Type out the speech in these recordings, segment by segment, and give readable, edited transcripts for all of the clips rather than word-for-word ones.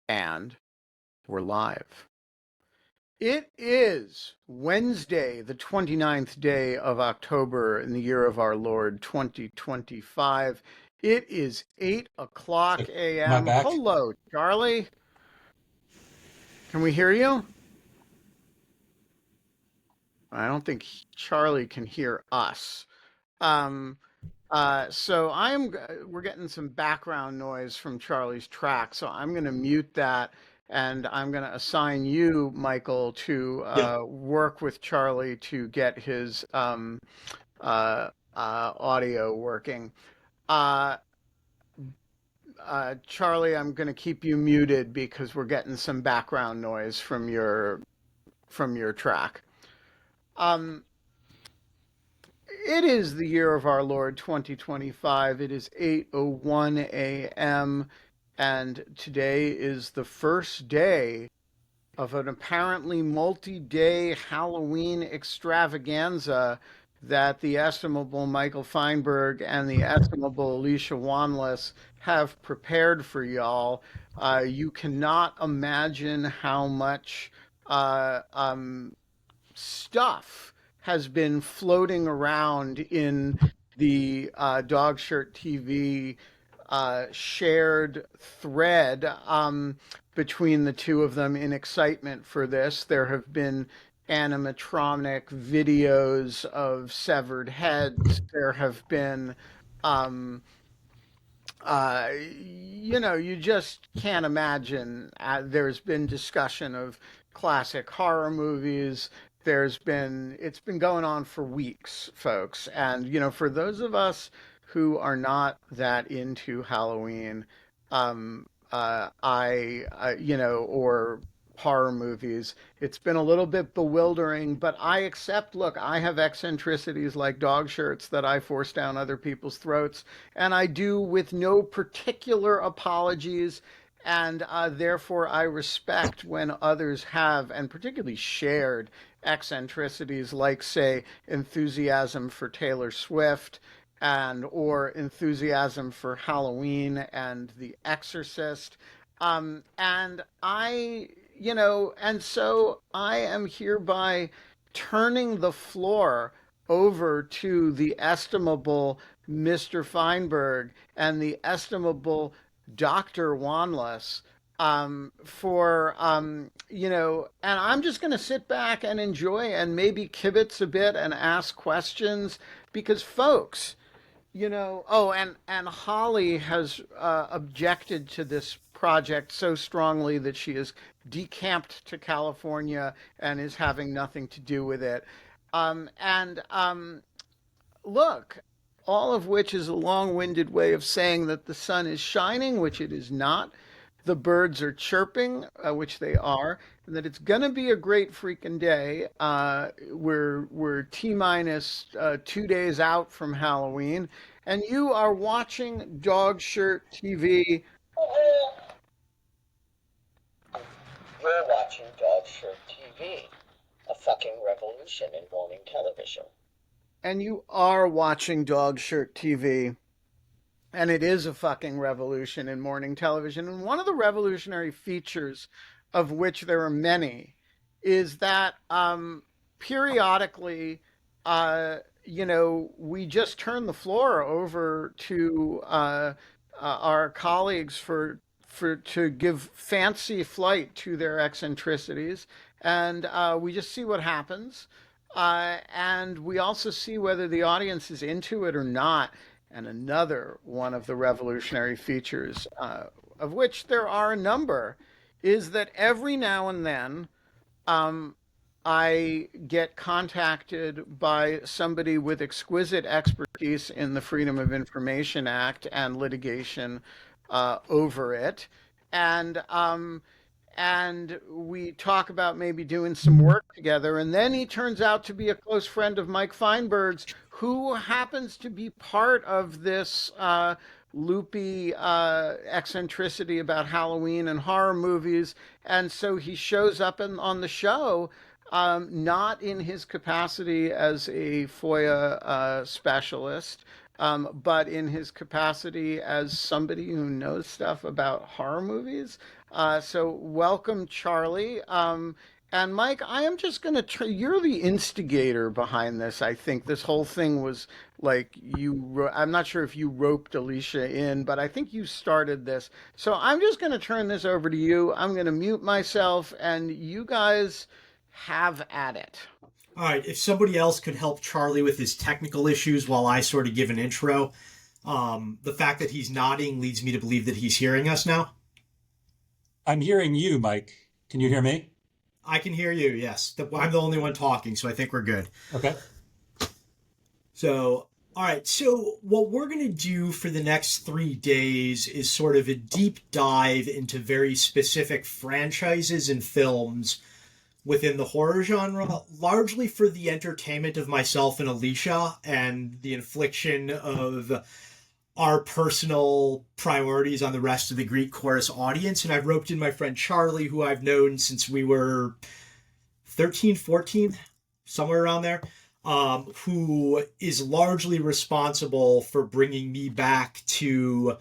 And we're live. It is Wednesday, the 29th day of October in the year of our Lord 2025. It is 8 So, o'clock am I a.m. back? Hello, Charlie. Can we hear you? I don't think Charlie can hear us. Um, we're getting some background noise from Charlie's track, so I'm going to mute that and I'm going to assign you, Michael, to Yep. work with Charlie to get his audio working. Uh, Charlie, I'm going to keep you muted because we're getting some background noise from your track. Um, It is the year of our Lord 2025. It is 8:01 a.m. and today is the first day of an apparently multi-day Halloween extravaganza that the estimable Michael Feinberg and the estimable Alicia Wanless have prepared for y'all. You cannot imagine how much uh, um, stuff has been floating around in the Dog Shirt TV shared thread between the two of them in excitement for this. There have been animatronic videos of severed heads. There have been um, you just can't imagine. There's been discussion of classic horror movies. It's been going on for weeks, folks. And, for those of us who are not that into Halloween, or horror movies, it's been a little bit bewildering, but I accept, look, I have eccentricities like dog shirts that I force down other people's throats, and I do with no particular apologies. And therefore, I respect when others have, and particularly shared, eccentricities like, say, enthusiasm for Taylor Swift and or enthusiasm for Halloween and The Exorcist. And so I am hereby turning the floor over to the estimable Mr. Feinberg and the estimable Dr. Wanless and I'm just going to sit back and enjoy and maybe kibitz a bit and ask questions because, folks, and Holly has objected to this project so strongly that she has decamped to California and is having nothing to do with it. And Look, all of which is a long winded way of saying that the sun is shining, which it is not. The birds are chirping, which they are, and that it's going to be a great freaking day. We're T minus 2 days out from Halloween, and you are watching Dog Shirt TV, You're watching Dog Shirt TV, a fucking revolution in morning television. and you are watching Dog Shirt TV. And it is a fucking revolution in morning television. And one of the revolutionary features, of which there are many, is that periodically, we just turn the floor over to our colleagues for to give fancy flight to their eccentricities, and we just see what happens. And we also see whether the audience is into it or not. And another one of the revolutionary features, of which there are a number, is that every now and then um, I get contacted by somebody with exquisite expertise in the Freedom of Information Act and litigation over it. And and we talk about maybe doing some work together. And then he turns out to be a close friend of Mike Feinberg's, who happens to be part of this loopy eccentricity about Halloween and horror movies. And so he shows up on the show. Not in his capacity as a FOIA specialist, but in his capacity as somebody who knows stuff about horror movies. So welcome, Charlie. And Mike, I am just going to you're the instigator behind this. I think this whole thing was like I'm not sure if you roped Alicia in, but I think you started this. So I'm just going to turn this over to you. I'm going to mute myself and you guys have at it. All right, if somebody else could help Charlie with his technical issues while I sort of give an intro, the fact that he's nodding leads me to believe that he's hearing us now. I'm hearing you, Mike. Can you hear me? I can hear you, yes. I'm the only one talking, so I think we're good. Okay. So, all right, so what we're going to do for the next 3 days is sort of a deep dive into very specific franchises and films within the horror genre, largely for the entertainment of myself and Alicia and the infliction of our personal priorities on the rest of the Greek chorus audience. And I've roped in my friend Charlie, who I've known since we were 13, 14, somewhere around there, who is largely responsible for bringing me back to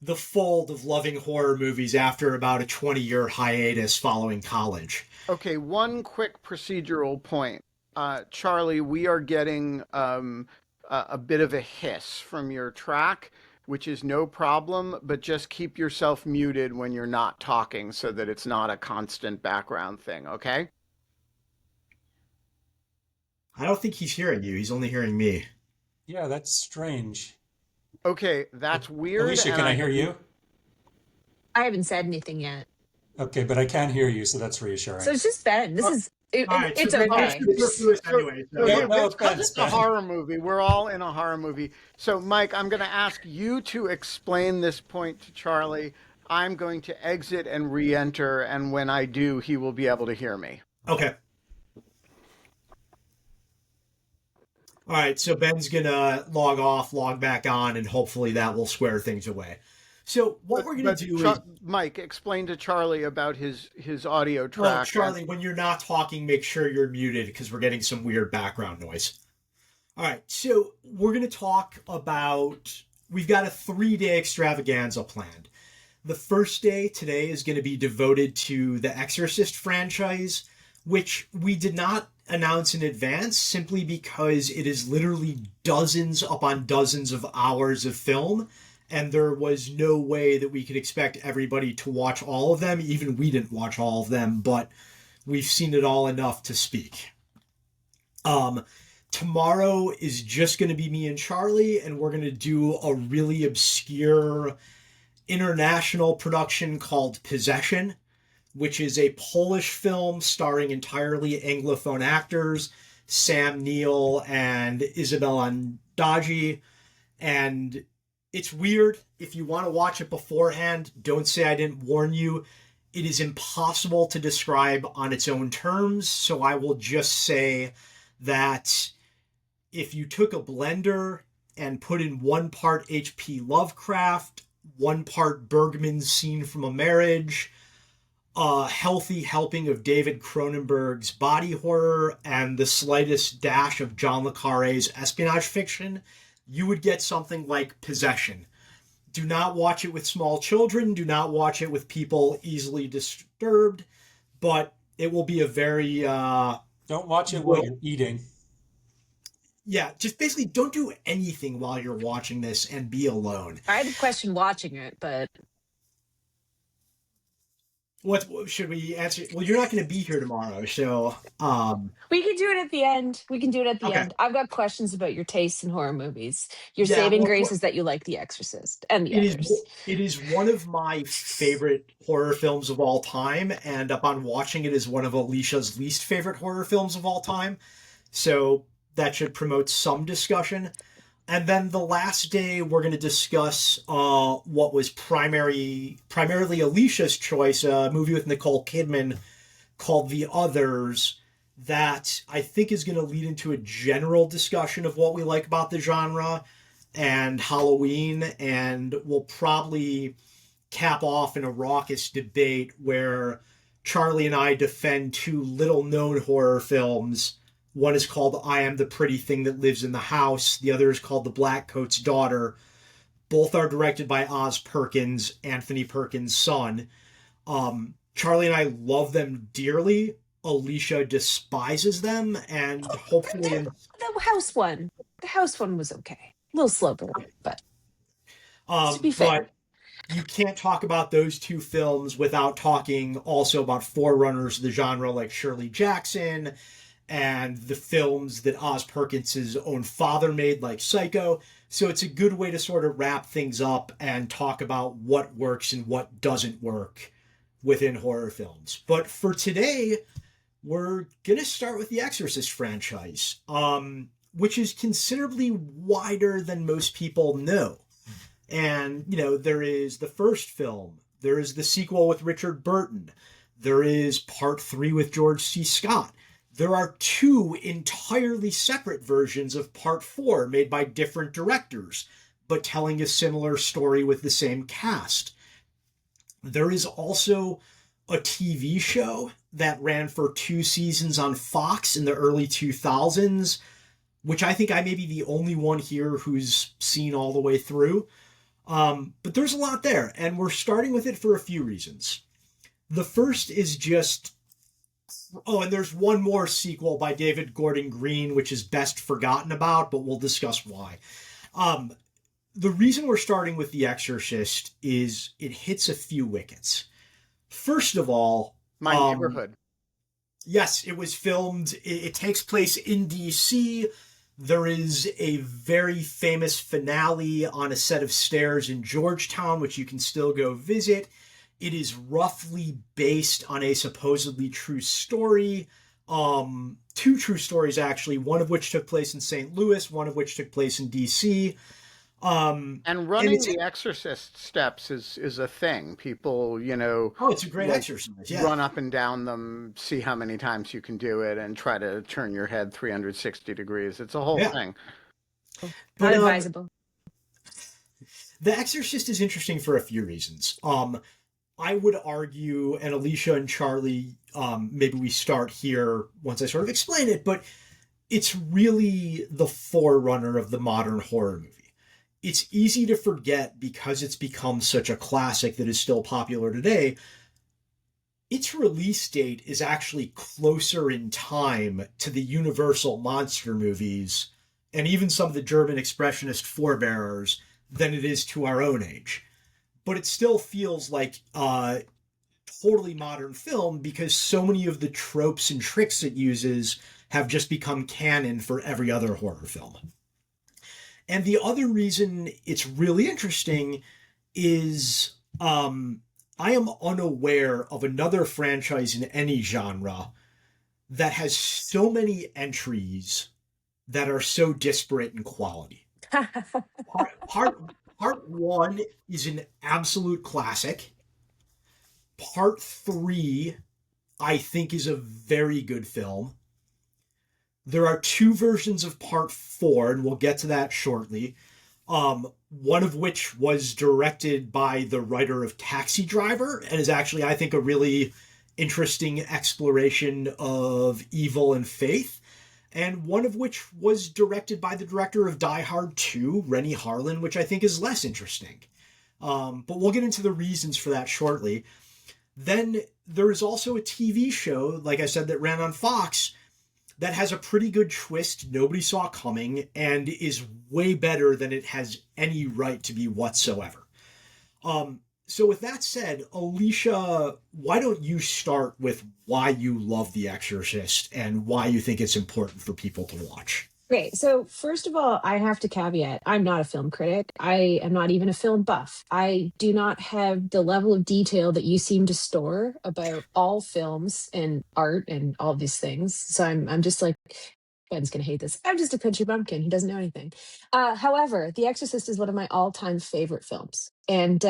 the fold of loving horror movies after about a 20-year hiatus following college. Okay, one quick procedural point. Charlie, we are getting a bit of a hiss from your track, which is no problem, but just keep yourself muted when you're not talking so that it's not a constant background thing, okay? I don't think he's hearing you. He's only hearing me. Yeah, that's strange. Okay, that's weird. Alicia, can I hear you? I haven't said anything yet. Okay, but I can hear you, so that's reassuring. So it's just Ben. This is Right, it's so okay. Anyway, So Yeah, yeah, no because offense, it's a Ben. horror movie. We're all in a horror movie. So, Mike, I'm going to ask you to explain this point to Charlie. I'm going to exit and re-enter, and when I do, he will be able to hear me. Okay. All right, so Ben's gonna log off, log back on, and hopefully that will square things away. So what we're gonna do is, Mike, explain to Charlie about his audio well, track. Charlie, when you're not talking, make sure you're muted because we're getting some weird background noise. All right, so we're gonna talk about. We've got a 3-day extravaganza planned. The first day today is going to be devoted to the Exorcist franchise, which we did not announce in advance simply because it is literally dozens upon dozens of hours of film, and there was no way that we could expect everybody to watch all of them. Even we didn't watch all of them, but we've seen it all enough to speak. Tomorrow is just going to be me and Charlie, and we're going to do a really obscure international production called Possession, which is a Polish film starring entirely Anglophone actors, Sam Neill and Isabel Andaji. And it's weird. If you want to watch it beforehand, don't say I didn't warn you. It is impossible to describe on its own terms, so I will just say that if you took a blender and put in 1 part H.P. Lovecraft, 1 part Bergman's Scene from a Marriage, a healthy helping of David Cronenberg's body horror, and the slightest dash of John le Carré's espionage fiction, you would get something like Possession. Do not watch it with small children. Do not watch it with people easily disturbed. But it will be a very... Don't watch it while you're eating. Yeah, just basically don't do anything while you're watching this and be alone. I had a question watching it, but What should we answer? Well, you're not going to be here tomorrow, so we can do it at the end. We can do it at the okay. end. I've got questions about your taste in horror movies. Your Yeah, saving well, grace is that you like The Exorcist and the it is others. it is one of my favorite horror films of all time, and upon watching it is one of Alicia's least favorite horror films of all time. So that should promote some discussion. And then the last day, we're going to discuss what was primarily Alicia's choice, a movie with Nicole Kidman called The Others, that I think is going to lead into a general discussion of what we like about the genre and Halloween, and we'll probably cap off in a raucous debate where Charlie and I defend 2 little-known horror films One is called I Am the Pretty Thing That Lives in the House. The other is called The Black Coat's Daughter. Both are directed by Oz Perkins, Anthony Perkins' son. Charlie and I love them dearly. Alicia despises them, and hopefully, The house one. The house one was okay. A little slow burn, but to be fair. but you can't talk about those two films without talking also about forerunners of the genre like Shirley Jackson and the films that Oz Perkins' own father made, like Psycho. So it's a good way to sort of wrap things up and talk about what works and what doesn't work within horror films. But for today, we're going to start with the Exorcist franchise, which is considerably wider than most people know. And, there is the first film, there is the sequel with Richard Burton, there is part 3 with George C. Scott. There are 2 entirely separate versions of part 4 made by different directors, but telling a similar story with the same cast. There is also a TV show that ran for 2 seasons on Fox in the early 2000s, which I think I may be the only one here who's seen all the way through. But there's a lot there, and we're starting with it for a few reasons. The first is just... Oh, and there's one more sequel by David Gordon Green, which is best forgotten about, but we'll discuss why. The reason we're starting with The Exorcist is it hits a few wickets. First of all... My neighborhood. Yes, it was filmed. It takes place in D.C., There is a very famous finale on a set of stairs in Georgetown, which you can still go visit. It is roughly based on a supposedly true story. 2 true stories, actually, one of which took place in St. Louis, one of which took place in D.C. And running the Exorcist steps is a thing. People, Oh, it's a great exercise, yeah. Run up and down them, see how many times you can do it, and try to turn your head 360 degrees. It's a whole thing. Not advisable. The Exorcist is interesting for a few reasons. I would argue, and Alicia and Charlie, maybe we start here once I sort of explain it, but it's really the forerunner of the modern horror movie. It's easy to forget because it's become such a classic that is still popular today. Its release date is actually closer in time to the Universal monster movies and even some of the German expressionist forebearers than it is to our own age. But it still feels like a totally modern film because so many of the tropes and tricks it uses have just become canon for every other horror film. And the other reason it's really interesting is I am unaware of another franchise in any genre that has so many entries that are so disparate in quality. Part 1 is an absolute classic. Part 3, I think, is a very good film. There are 2 versions of Part 4, and we'll get to that shortly. One of which was directed by the writer of Taxi Driver, and is actually, I think, a really interesting exploration of evil and faith. And one of which was directed by the director of Die Hard 2, Rennie Harlin, which I think is less interesting. But we'll get into the reasons for that shortly. Then there is also a TV show, like I said, that ran on Fox that has a pretty good twist nobody saw coming and is way better than it has any right to be whatsoever. So with that said, Alicia, why don't you start with why you love The Exorcist and why you think it's important for people to watch? Great. So first of all, I have to caveat, I'm not a film critic. I am not even a film buff. I do not have the level of detail that you seem to store about all films and art and all these things. So I'm just like, Ben's going to hate this. I'm just a country bumpkin. He doesn't know anything. However, The Exorcist is one of my all-time favorite films. And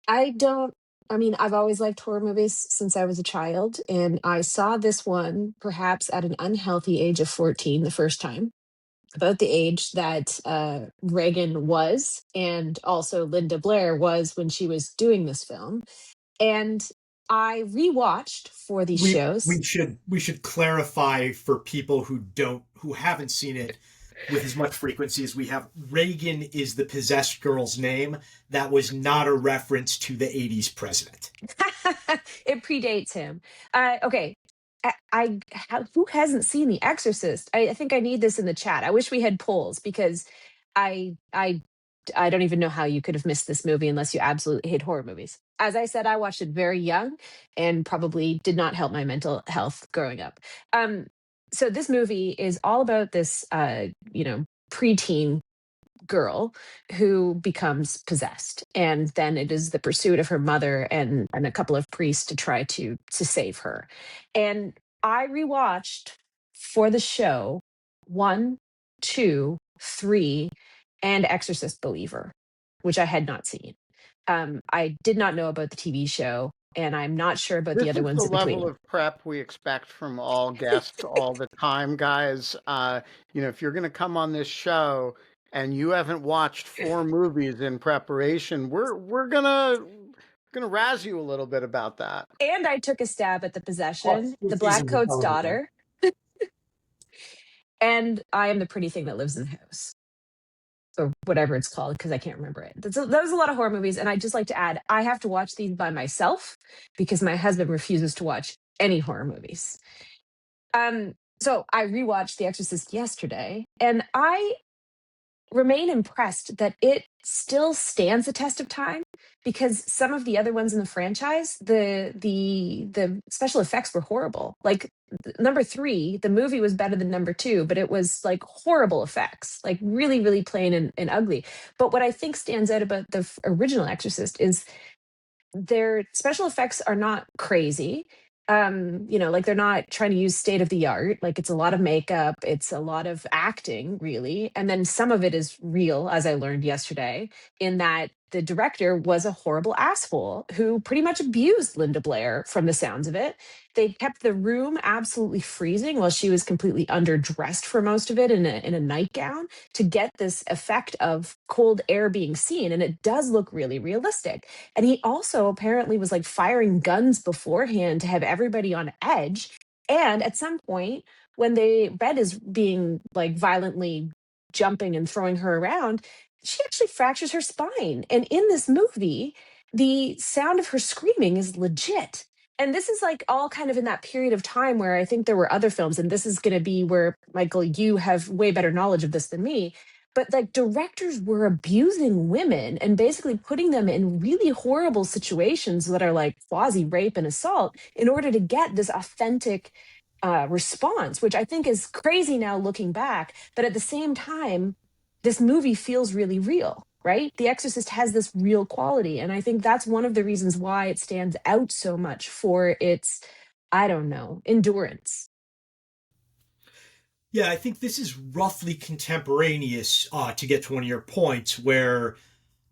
I've always liked horror movies since I was a child, and I saw this one perhaps at an unhealthy age of 14 the first time, about the age that Reagan was, and also Linda Blair was when she was doing this film. And I rewatched for these we shows. we should clarify for people who haven't seen it with as much frequency as we have. Reagan is the possessed girl's name. That was not a reference to the 80s president. It predates him. Okay. Who hasn't seen The Exorcist? I think I need this in the chat. I wish we had polls because I I I don't even know how you could have missed this movie unless you absolutely hate horror movies. As I said, I watched it very young and probably did not help my mental health growing up. Um, so this movie is all about this preteen girl who becomes possessed, and then it is the pursuit of her mother and a couple of priests to try to save her. And I rewatched for the show one, two, three, and Exorcist Believer, which I had not seen. I did not know about the TV show, and I'm not sure about the This other is the ones in level between. of prep we expect from all guests all the time, guys. If you're going to come on this show and you haven't watched four movies in preparation, we're gonna razz you a little bit about that. And I took a stab at the Plus possession, two the Black seasons of Coat's television. daughter, and I am the pretty thing that lives in the house, or whatever it's called, because I can't remember it. That was a lot of horror movies, and I just like to add, I have to watch these by myself because my husband refuses to watch any horror movies. So I rewatched The Exorcist yesterday, and I remain impressed that it still stands the test of time because some of the other ones in the franchise, the special effects were horrible. Like number three, the movie was better than number two, but it was like horrible effects, like really, really plain and ugly. But what I think stands out about the original Exorcist is their special effects are not crazy. Like they're not trying to use state of the art. Like it's a lot of makeup, it's a lot of acting, really. And then some of it is real, as I learned yesterday, in that the director was a horrible asshole who pretty much abused Linda Blair from the sounds of it. They kept the room absolutely freezing while she was completely underdressed for most of it in a nightgown to get this effect of cold air being seen. And it does look really realistic. And he also apparently was like firing guns beforehand to have everybody on edge. And at some point, when the bed is being like violently jumping and throwing her around, she actually fractures her spine. And in this movie, the sound of her screaming is legit. And this is like all kind of in that period of time where I think there were other films, and this is going to be where, Michael, you have way better knowledge of this than me, but like directors were abusing women and basically putting them in really horrible situations that are like quasi rape and assault in order to get this authentic response, which I think is crazy now looking back. But at the same time, this movie feels really real, right? The Exorcist has this real quality. And I think that's one of the reasons why it stands out so much for its, I don't know, endurance. Yeah, I think this is roughly contemporaneous, to get to one of your points, where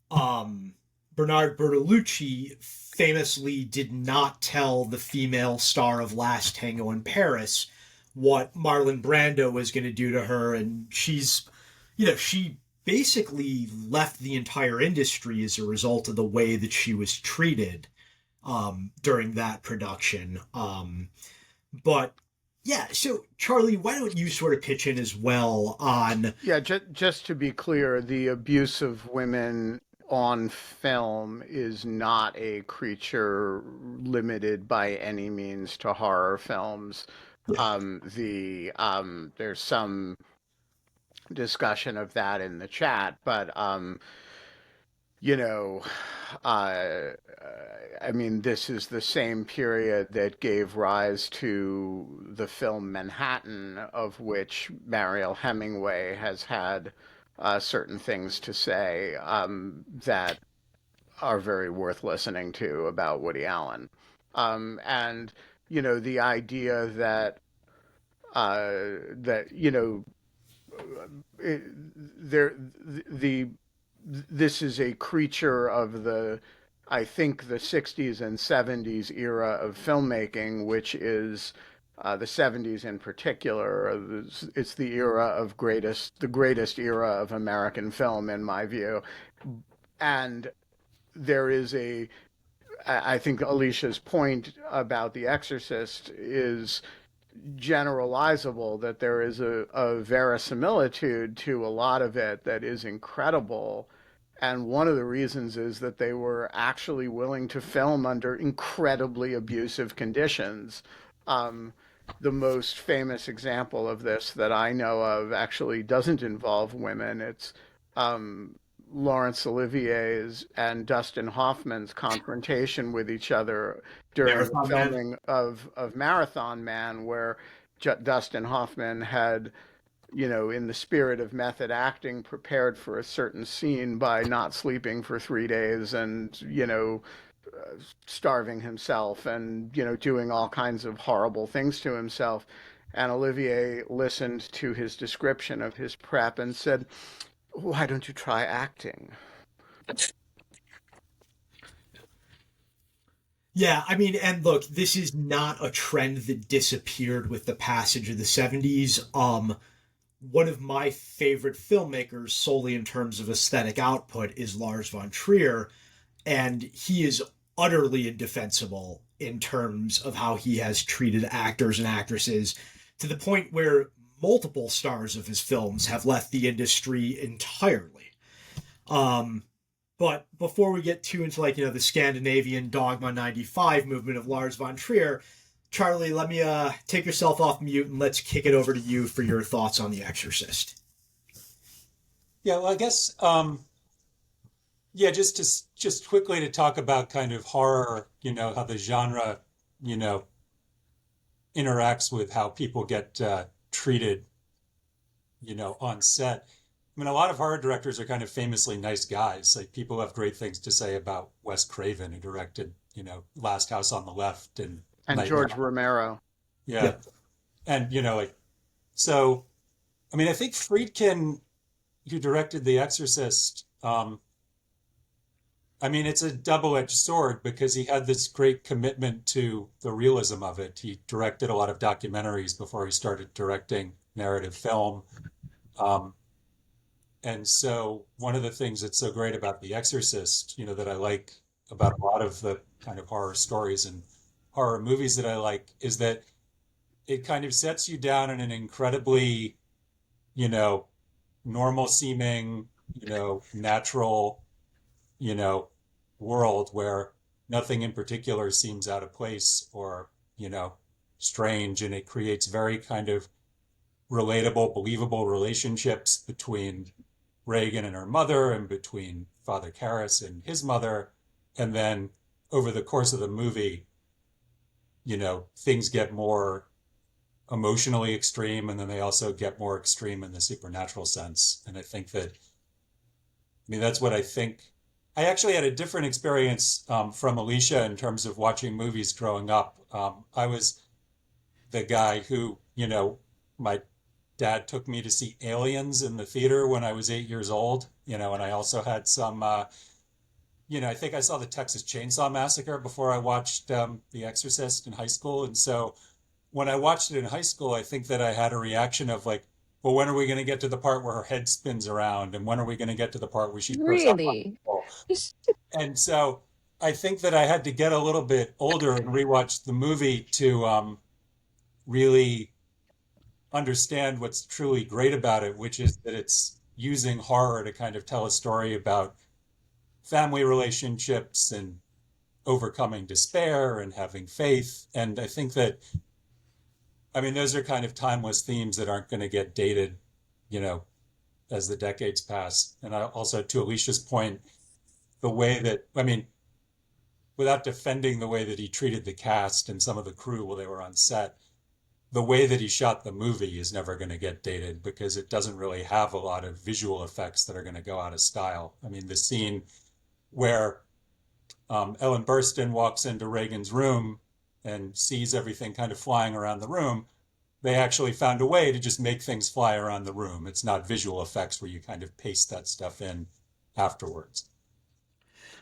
um, Bernard Bertolucci famously did not tell the female star of Last Tango in Paris what Marlon Brando was going to do to her. And she basically left the entire industry as a result of the way that she was treated during that production. But yeah, so Charlie, why don't you sort of pitch in as well on. Yeah, just to be clear, the abuse of women on film is not a creature limited by any means to horror films. Yeah. There's some discussion of that in the chat, but you know, uh, I mean, this is the same period that gave rise to the film Manhattan, of which Mariel Hemingway has had certain things to say that are very worth listening to about Woody Allen. And, the idea that it, there the this is a creature of I think the 60s and 70s era of filmmaking, which is the 70s in particular. It's the greatest era of American film, in my view. And there is I think Alicia's point about The Exorcist is generalizable, that there is a verisimilitude to a lot of it that is incredible. And one of the reasons is that they were actually willing to film under incredibly abusive conditions. Um, the most famous example of this that I know of actually doesn't involve women. It's um, Laurence Olivier's and Dustin Hoffman's confrontation with each other during the Marathon Man. filming of Marathon Man, where Dustin Hoffman had, in the spirit of method acting, prepared for a certain scene by not sleeping for 3 days and, starving himself and, doing all kinds of horrible things to himself. And Olivier listened to his description of his prep and said, "Why don't you try acting?" Yeah, I mean, and look, this is not a trend that disappeared with the passage of the 70s. One of my favorite filmmakers, solely in terms of aesthetic output, is Lars von Trier, and he is utterly indefensible in terms of how he has treated actors and actresses, to the point where multiple stars of his films have left the industry entirely. Um, but before we get too into the Scandinavian Dogma 95 movement of Lars von Trier, Charlie, let me take yourself off mute and let's kick it over to you for your thoughts on The Exorcist. Yeah, well, I guess yeah, just quickly to talk about kind of horror, how the genre, you know, interacts with how people get treated, on set. I mean, a lot of horror directors are kind of famously nice guys. Like people have great things to say about Wes Craven, who directed, Last House on the Left and And Nightmare. George Romero. Yeah. Yeah. And, so, I mean, I think Friedkin, who directed The Exorcist, I mean, it's a double-edged sword because he had this great commitment to the realism of it. He directed a lot of documentaries before he started directing narrative film. Um, and so one of the things that's so great about The Exorcist, that I like about a lot of the kind of horror stories and horror movies that I like is that it kind of sets you down in an incredibly, you know, normal seeming, natural, you know, world where nothing in particular seems out of place or, strange. And it creates very kind of relatable, believable relationships between Reagan and her mother and between Father Karras and his mother. And then over the course of the movie, things get more emotionally extreme and then they also get more extreme in the supernatural sense. And I think that, I mean, that's what I think. I actually had a different experience from Alicia in terms of watching movies growing up. I was the guy who, my dad took me to see Aliens in the theater when I was 8 years old, and I also had some, I think I saw the Texas Chainsaw Massacre before I watched The Exorcist in high school. And so when I watched it in high school, I think that I had a reaction of like, well, when are we going to get to the part where her head spins around? And when are we going to get to the part where she throws up on Really? people? And so I think that I had to get a little bit older and rewatch the movie to really understand what's truly great about it, which is that it's using horror to kind of tell a story about family relationships and overcoming despair and having faith. And I think that, I mean, those are kind of timeless themes that aren't going to get dated, you know, as the decades pass. And I also, to Alicia's point, the way that, I mean, without defending the way that he treated the cast and some of the crew while they were on set, the way that he shot the movie is never going to get dated because it doesn't really have a lot of visual effects that are going to go out of style. I mean, the scene where Ellen Burstyn walks into Reagan's room and sees everything kind of flying around the room, they actually found a way to just make things fly around the room. It's not visual effects where you kind of paste that stuff in afterwards.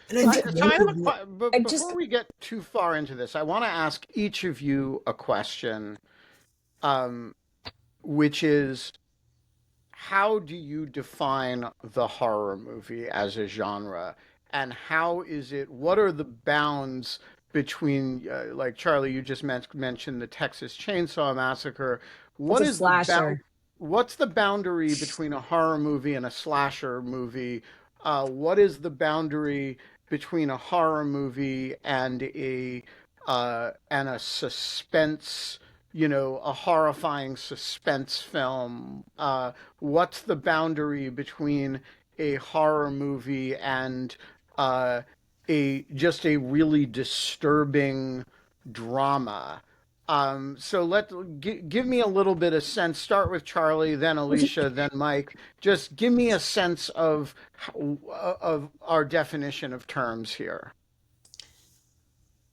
And I I think ju- So I have I but just before we get too far into this, I want to ask each of you a question, um, which is, how do you define the horror movie as a genre? and how is it? What are the bounds between, like Charlie, you just mentioned the Texas Chainsaw Massacre. That's What a is the bound? slasher. What's the boundary between a horror movie and a slasher movie? What is the boundary between a horror movie and a suspense, a horrifying suspense film? What's the boundary between a horror movie and uh, a just a really disturbing drama? So give me a little bit of sense. Start with Charlie, then Alicia, then Mike. Just give me a sense of our definition of terms here.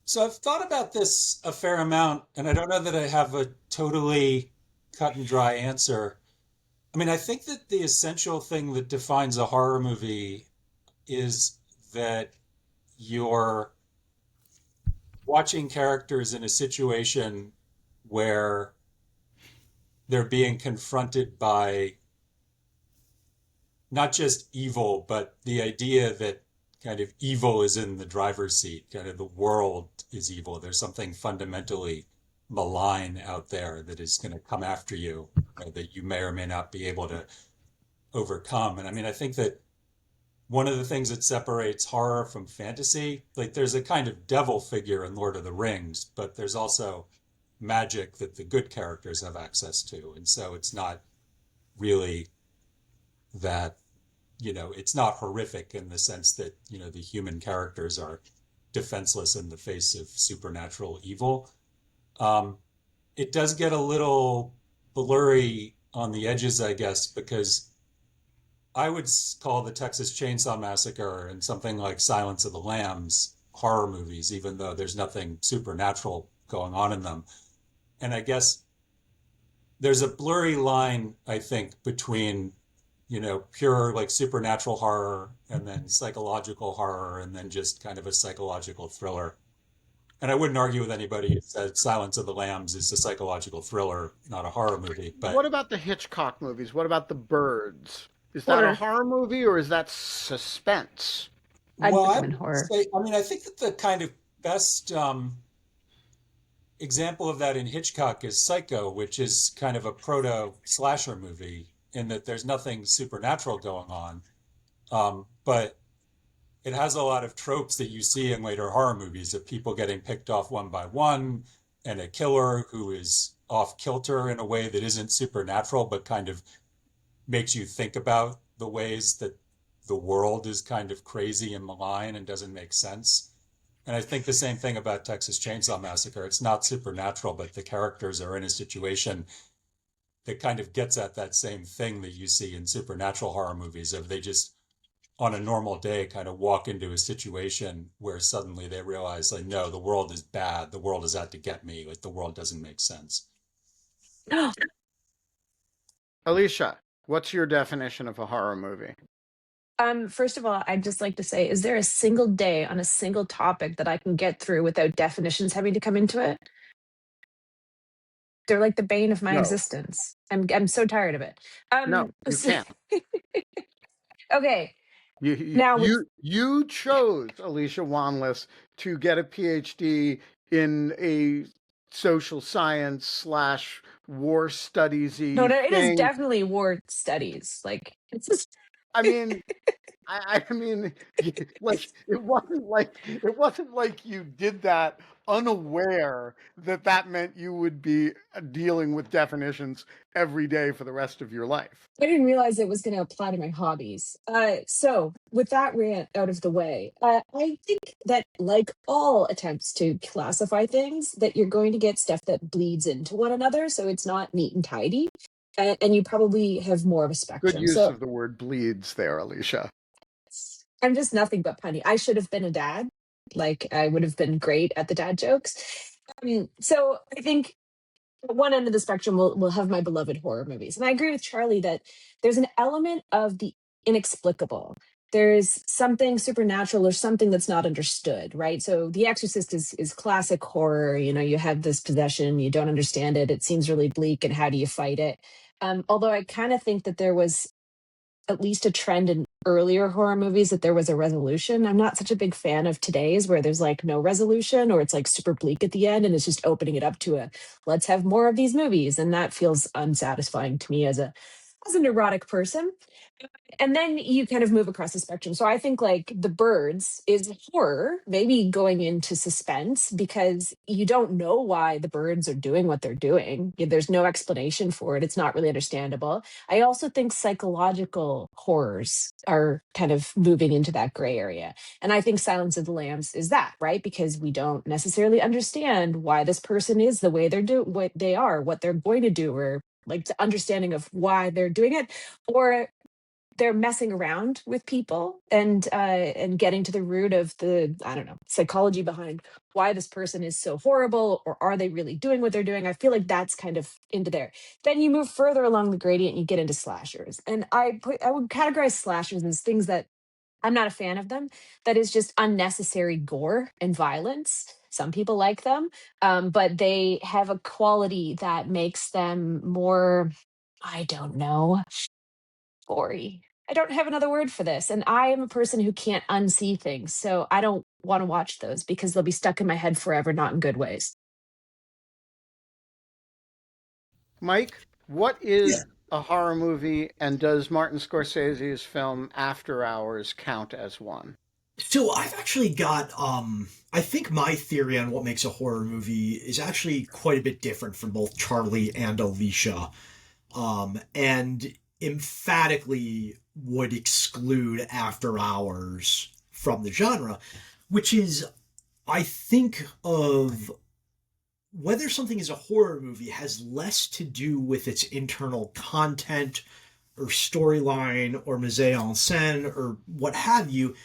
So I've thought about this a fair amount, and I don't know that I have a totally cut and dry answer. I mean, I think that the essential thing that defines a horror movie is that you're watching characters in a situation where they're being confronted by not just evil, but the idea that kind of evil is in the driver's seat, kind of the world is evil. There's something fundamentally malign out there that is going to come after you, that you may or may not be able to overcome. And I mean, I think that one of the things that separates horror from fantasy, like there's a kind of devil figure in Lord of the Rings, but there's also magic that the good characters have access to. And so it's not really that, it's not horrific in the sense that, the human characters are defenseless in the face of supernatural evil. Um, it does get a little blurry on the edges, I guess, because I would call the Texas Chainsaw Massacre and something like Silence of the Lambs horror movies, even though there's nothing supernatural going on in them. And I guess there's a blurry line, I think, between, pure like supernatural horror and then psychological horror and then just kind of a psychological thriller. And I wouldn't argue with anybody who said Silence of the Lambs is a psychological thriller, not a horror movie. But What about the Hitchcock movies? What about The Birds? Is that a Horror. horror movie or is that suspense? I'd well, put I them in would horror. say, I mean, I think that the kind of best example of that in Hitchcock is Psycho, which is kind of a proto slasher movie in that there's nothing supernatural going on. But it has a lot of tropes that you see in later horror movies of people getting picked off one by one and a killer who is off kilter in a way that isn't supernatural, but kind of makes you think about the ways that the world is kind of crazy and malign and doesn't make sense. And I think the same thing about Texas Chainsaw Massacre. It's not supernatural, but the characters are in a situation that kind of gets at that same thing that you see in supernatural horror movies of they just on a normal day kind of walk into a situation where suddenly they realize like no, the world is bad, the world is out to get me, like the world doesn't make sense. Alicia, what's your definition of a horror movie? First of all, I'd just like to say, is there a single day on a single topic that I can get through without definitions having to come into it? They're like the bane of my No, existence. I'm so tired of it. no, you can't. Okay, You you now with you you chose Alicia Wanless to get a PhD in a social science slash war no, studiesy no, it is thing. definitely war studies. Like it's just I mean, I mean, like it wasn't like you did that unaware that that meant you would be dealing with definitions every day for the rest of your life. I didn't realize it was going to apply to my hobbies. So, with that rant out of the way, I think that, like all attempts to classify things, that you're going to get stuff that bleeds into one another, so it's not neat and tidy, and you probably have more of a Good spectrum. use So, of the word bleeds there, Alicia. I'm just nothing but punny. I should have been a dad. Like, I would have been great at the dad jokes. So, I think at one end of the spectrum will have my beloved horror movies. And I agree with Charlie that there's an element of the inexplicable. There's something supernatural or something that's not understood, right? So The Exorcist is classic horror. You know, you have this possession, you don't understand it, it seems really bleak, and how do you fight it? Although I kind of think that there was at least a trend in earlier horror movies that there was a resolution. I'm not such a big fan of today's where there's like no resolution or it's like super bleak at the end and it's just opening it up to a let's have more of these movies. And that feels unsatisfying to me as a neurotic person. And then you kind of move across the spectrum. So I think like The Birds is horror, maybe going into suspense because you don't know why the birds are doing what they're doing. There's no explanation for it. It's not really understandable. I also think psychological horrors are kind of moving into that gray area. And I think Silence of the Lambs is that, right? Because we don't necessarily understand why this person is the way what they are, what they're going to do, or like the understanding of why they're doing it, or they're messing around with people and getting to the root of the, I don't know, psychology behind why this person is so horrible, or are they really doing what they're doing. I feel like that's kind of into there. Then you move further along the gradient, you get into slashers, and I would categorize slashers as things that I'm not a fan of them. That is just unnecessary gore and violence. Some people like them, but they have a quality that makes them more, I don't know, gory. I don't have another word for this. And I am a person who can't unsee things. So I don't want to watch those because they'll be stuck in my head forever, not in good ways. Mike, what is a horror movie, and does Martin Scorsese's film After Hours count as one? So I've actually got I think my theory on what makes a horror movie is actually quite a bit different from both Charlie and Alicia. And emphatically would exclude After Hours from the genre, which is I think of whether something is a horror movie has less to do with its internal content or storyline or mise en scène or what have you,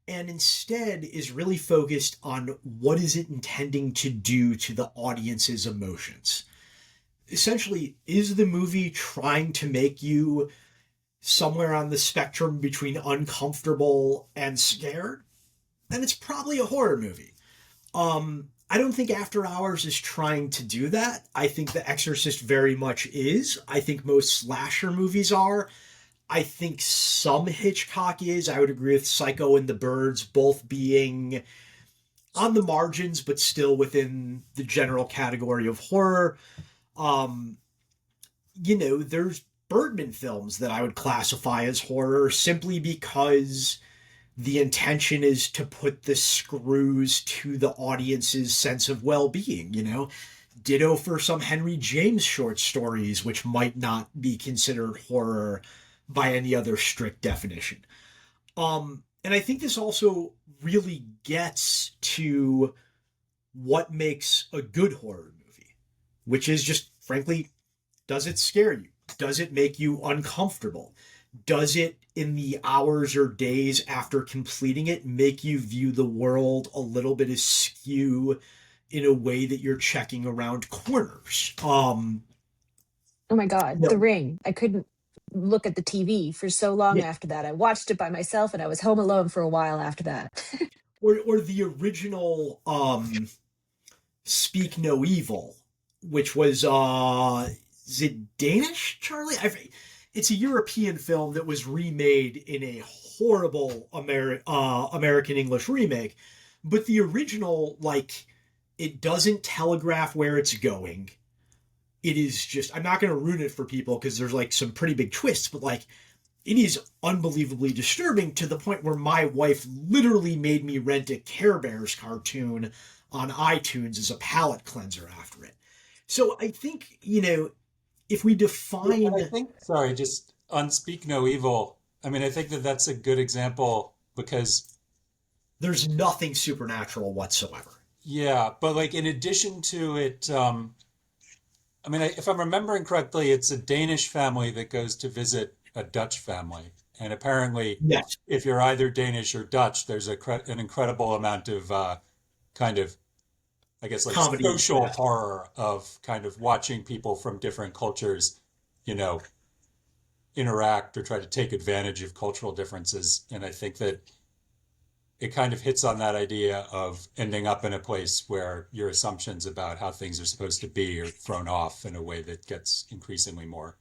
and instead is really focused on what is it intending to do to the audience's emotions. Essentially, is the movie trying to make you somewhere on the spectrum between uncomfortable and scared? Then it's probably a horror movie. I don't think After Hours is trying to do that. I think The Exorcist very much is. I think most slasher movies are. I think some Hitchcock is. I would agree with Psycho and The Birds both being on the margins, but still within the general category of horror. Um, there's Bergman films that I would classify as horror simply because the intention is to put the screws to the audience's sense of well-being. Ditto for some Henry James short stories, which might not be considered horror by any other strict definition. And I think this also really gets to what makes a good horror movie, which is just, frankly, does it scare you? Does it make you uncomfortable? Does it, in the hours or days after completing it, make you view the world a little bit askew in a way that you're checking around corners? Oh my God, The No. Ring. I couldn't look at the TV for so long Yeah. after that. I watched it by myself and I was home alone for a while after that. Or the original Speak No Evil, which was is it Danish, Charlie? It's a European film that was remade in a horrible American English remake, but the original, like, it doesn't telegraph where it's going. It is just, I'm not going to ruin it for people because there's like some pretty big twists, but like it is unbelievably disturbing to the point where my wife literally made me rent a Care Bears cartoon on iTunes as a palate cleanser after it. So I think, if we And I define, think, sorry, just on Speak No Evil, I mean, I think that that's a good example because, there's nothing supernatural whatsoever. yeah, but like in addition to it, I mean, if I'm remembering correctly, it's a Danish family that goes to visit a Dutch family. And apparently, Yes. if you're either Danish or Dutch, there's an incredible amount of kind of, I guess, like Comedy. social Yes. horror of kind of watching people from different cultures, you know, interact or try to take advantage of cultural differences. And I think that it kind of hits on that idea of ending up in a place where your assumptions about how things are supposed to be are thrown off in a way that gets increasingly more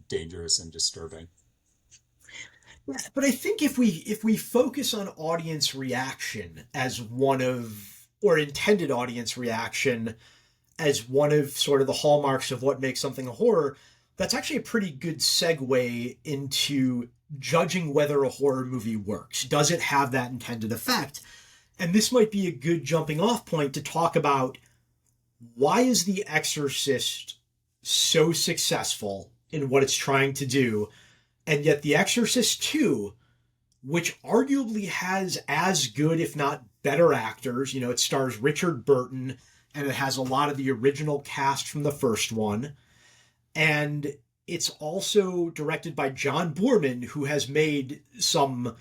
dangerous and disturbing. But I think if we focus on audience reaction as one of, or intended audience reaction as one of sort of the hallmarks of what makes something a horror, that's actually a pretty good segue into judging whether a horror movie works. Does it have that intended effect? And this might be a good jumping off point to talk about why is The Exorcist so successful in what it's trying to do, and yet The Exorcist 2, which arguably has as good, if not better actors, it stars Richard Burton, and it has a lot of the original cast from the first one. And it's also directed by John Boorman, who has made some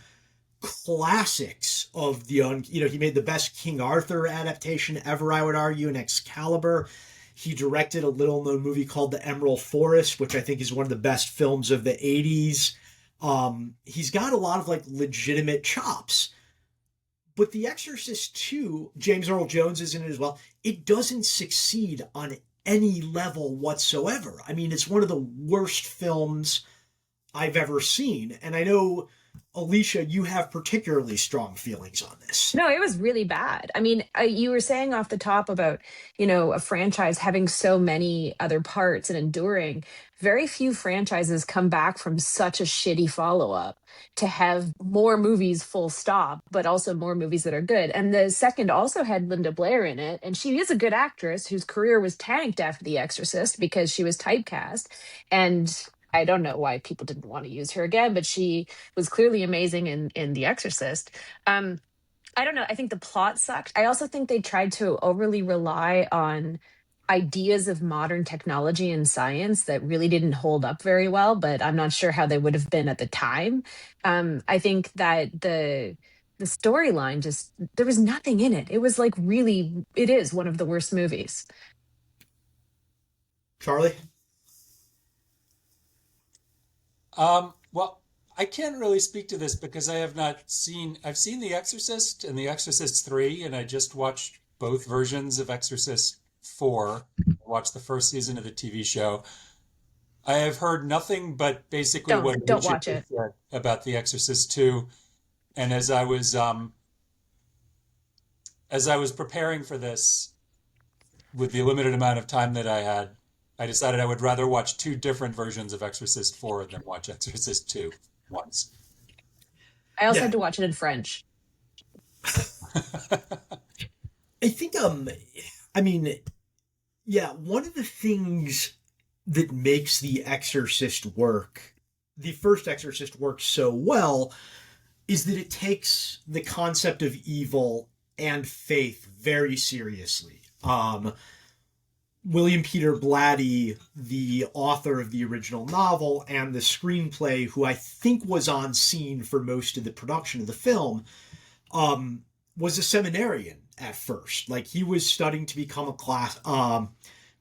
classics of he made the best King Arthur adaptation ever, I would argue, in Excalibur. He directed a little known movie called The Emerald Forest, which I think is one of the best films of the 80s. He's got a lot of legitimate chops. But The Exorcist 2, James Earl Jones is in it as well. It doesn't succeed on any level whatsoever. I mean, it's one of the worst films I've ever seen. And I know, Alicia, you have particularly strong feelings on this. No, it was really bad. I mean, you were saying off the top about, a franchise having so many other parts and enduring. Very few franchises come back from such a shitty follow up to have more movies full stop, but also more movies that are good. And the second also had Linda Blair in it. And she is a good actress whose career was tanked after The Exorcist because she was typecast. And I don't know why people didn't want to use her again, but she was clearly amazing in The Exorcist. I don't know. I think the plot sucked. I also think they tried to overly rely on ideas of modern technology and science that really didn't hold up very well, but I'm not sure how they would have been at the time. I think that the storyline just there was nothing in it. It was really it is one of the worst movies. Charlie? Well, I can't really speak to this because I've seen The Exorcist and The Exorcist 3, and I just watched both versions of Exorcist 4. I watched the first season of the TV show. I have heard nothing but basically what Don't Alicia watch it. said about The Exorcist 2. And as I was preparing for this, with the limited amount of time that I had, I decided I would rather watch two different versions of Exorcist 4 than watch Exorcist 2 once. I also Yeah. had to watch it in French. I think, I mean, yeah, one of the things that makes The Exorcist work, the first Exorcist works so well, is that it takes the concept of evil and faith very seriously. William Peter Blatty, the author of the original novel and the screenplay, who I think was on scene for most of the production of the film, was a seminarian at first. He was studying to become a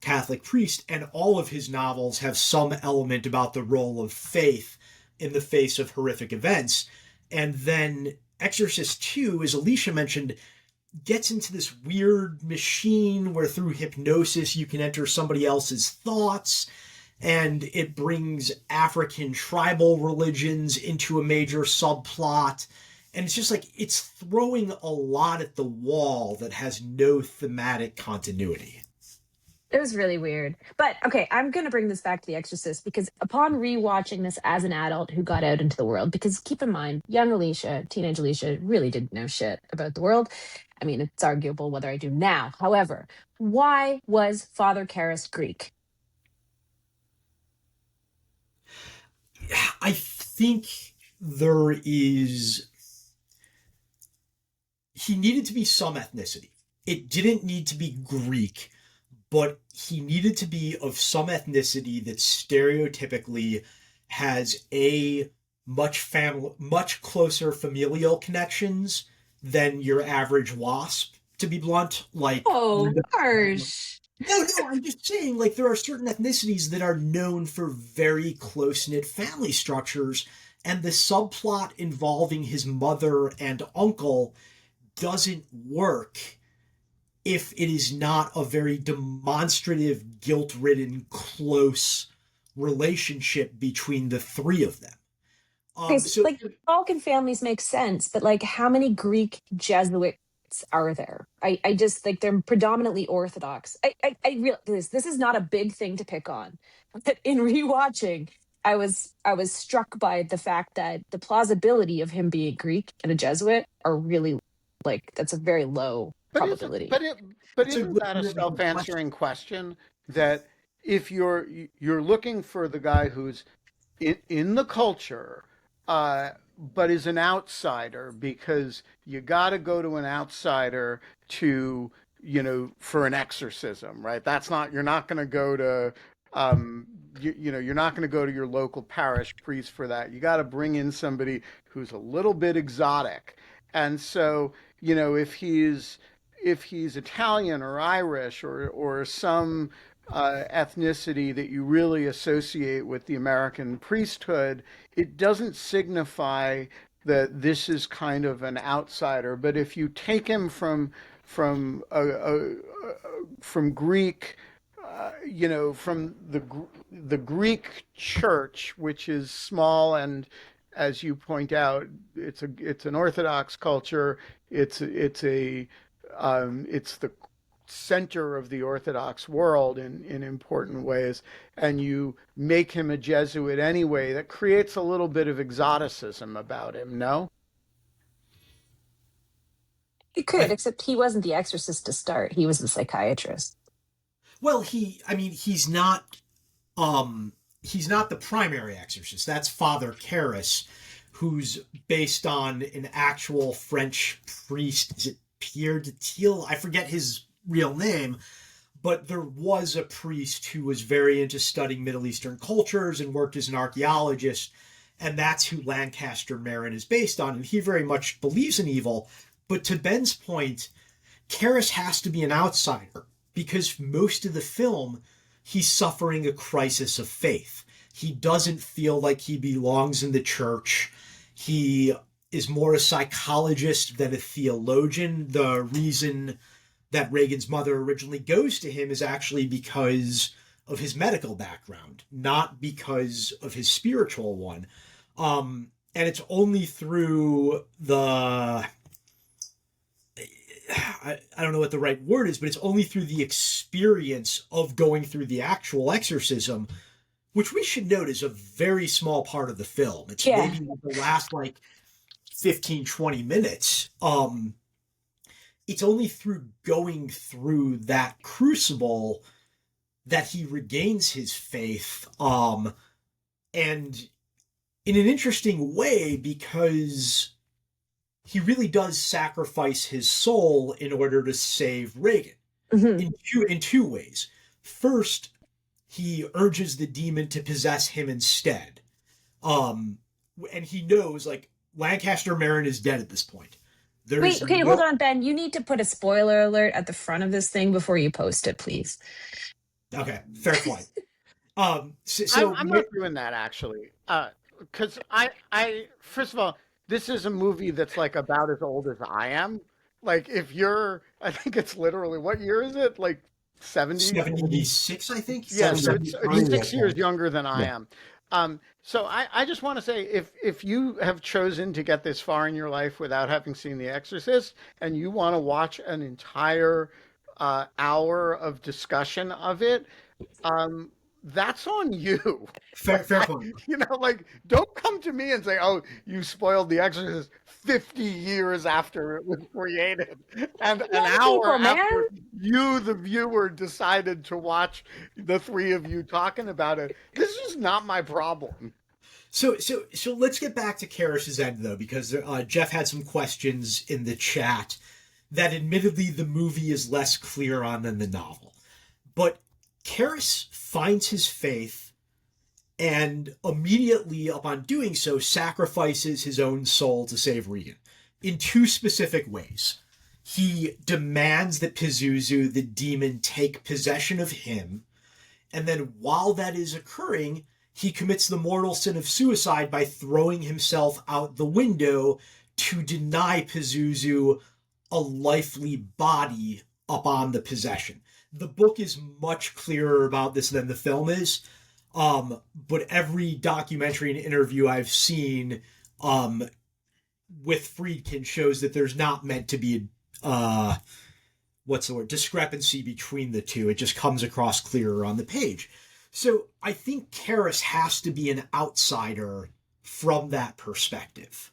Catholic priest, and all of his novels have some element about the role of faith in the face of horrific events. And then Exorcist 2, as Alicia mentioned, gets into this weird machine where through hypnosis you can enter somebody else's thoughts, and it brings African tribal religions into a major subplot. And it's just it's throwing a lot at the wall that has no thematic continuity. It was really weird. But okay, I'm going to bring this back to The Exorcist because upon rewatching this as an adult who got out into the world, because keep in mind, young Alicia, teenage Alicia, really didn't know shit about the world. I mean, it's arguable whether I do now. However, why was Father Karras Greek? I think he needed to be some ethnicity. It didn't need to be Greek, but he needed to be of some ethnicity that stereotypically has much closer familial connections than your average WASP, to be blunt. Oh, harsh. No, I'm just saying, there are certain ethnicities that are known for very close-knit family structures, and the subplot involving his mother and uncle doesn't work if it is not a very demonstrative, guilt-ridden, close relationship between the three of them. Okay, so, So like Balkan families make sense, but like how many Greek Jesuits are there? I just like they're predominantly Orthodox. I realize this is not a big thing to pick on, but in rewatching, I was struck by the fact that the plausibility of him being Greek and a Jesuit are really like that's a very low But isn't probability. but it but it's a isn't that a legitimately good self-answering question. question that if you're looking for the guy who's in the culture, but is an outsider because you got to go to an outsider to, for an exorcism, right? That's not, you're not going to go to, um, you're not going to go to your local parish priest for that. You got to bring in somebody who's a little bit exotic. And so, if he's Italian or Irish or some ethnicity that you really associate with the American priesthood, it doesn't signify that this is kind of an outsider. But if you take him from from Greek, from the Greek church, which is small and, as you point out, it's an Orthodox culture. It's the center of the Orthodox world in important ways, and you make him a Jesuit anyway, that creates a little bit of exoticism about him, no? You could, I, except he wasn't the exorcist to start. He was the psychiatrist. well, I mean, um, he's not the primary exorcist. That's Father Karras, who's based on an actual French priest. Is it Pierre de Thiel? I forget his real name, but there was a priest who was very into studying Middle Eastern cultures and worked as an archaeologist, and that's who Lancaster Marin is based on. And he very much believes in evil. But to Ben's point, Karras has to be an outsider because most of the film he's suffering a crisis of faith. He doesn't feel like he belongs in the church. He is more a psychologist than a theologian. The reason that Reagan's mother originally goes to him is actually because of his medical background, not because of his spiritual one. And it's only through I don't know what the right word is, but it's only through the experience of going through the actual exorcism, which we should note is a very small part of the film. It's Yeah. maybe the last like 15, 20 minutes. It's only through going through that crucible that he regains his faith. And in an interesting way, because he really does sacrifice his soul in order to save Reagan Mhm. in two ways. First, he urges the demon to possess him instead. And he knows, like, Lancaster Marin is dead at this point. Wait, There's okay, hold no on, Ben. You need to put a spoiler alert at the front of this thing before you post it, please. okay, fair point. So, I'm so I'm not doing that actually, because I first of all, this is a movie that's like about as old as I am. Like if you're, I think it's literally, what year is it? Like 70s? 76, I think. Yeah, so it's 73, I 6 years think. younger than I Yeah. am. So I just want to say, if you have chosen to get this far in your life without having seen The Exorcist, and you want to watch an entire hour of discussion of it, that's on you. Fair point. Like, don't come to me and say, "Oh, you spoiled The Exorcist 50 years after it was created, and an Young hour people, man. after you, the viewer, decided to watch the three of you talking about it." This is not my problem. So let's get back to Karras's end though, because Jeff had some questions in the chat that admittedly the movie is less clear on than the novel. But Karras finds his faith and immediately upon doing so sacrifices his own soul to save Regan in two specific ways. He demands that Pazuzu, the demon, take possession of him, and then while that is occurring, he commits the mortal sin of suicide by throwing himself out the window to deny Pazuzu a lively body upon the possession. The book is much clearer about this than the film is. But every documentary and interview I've seen with Friedkin shows that there's not meant to be a discrepancy between the two. It just comes across clearer on the page. So I think Karras has to be an outsider from that perspective.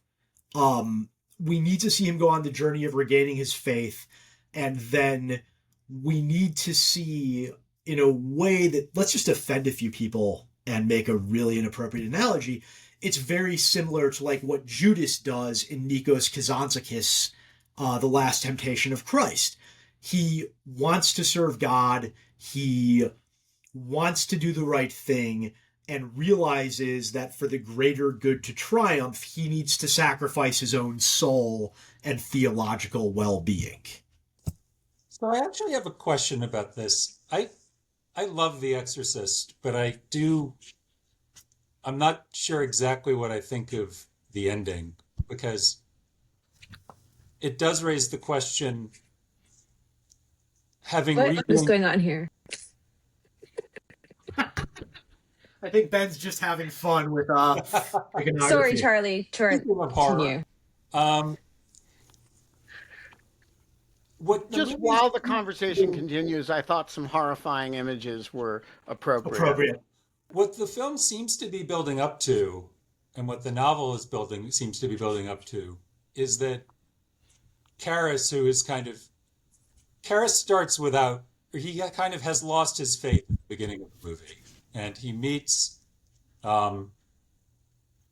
We need to see him go on the journey of regaining his faith, and then we need to see, in a way that, let's just offend a few people and make a really inappropriate analogy, it's very similar to like what Judas does in Nikos Kazantzakis' The Last Temptation of Christ. He wants to serve God, he wants to do the right thing, and realizes that for the greater good to triumph, he needs to sacrifice his own soul and theological well-being. So I actually have a question about this. I love The Exorcist, but I'm not sure exactly what I think of the ending, because it does raise the question, having What is Regan, going on here? I think Ben's just having fun with iconography. Sorry, Charlie. speaking of horror, Continue. what the Just movie's while the conversation continues, I thought some horrifying images were appropriate. what the film seems to be building up to, and what the novel seems to be building up to, is that Karras, Karras starts without, or he kind of has lost his faith at the beginning of the movie, and he meets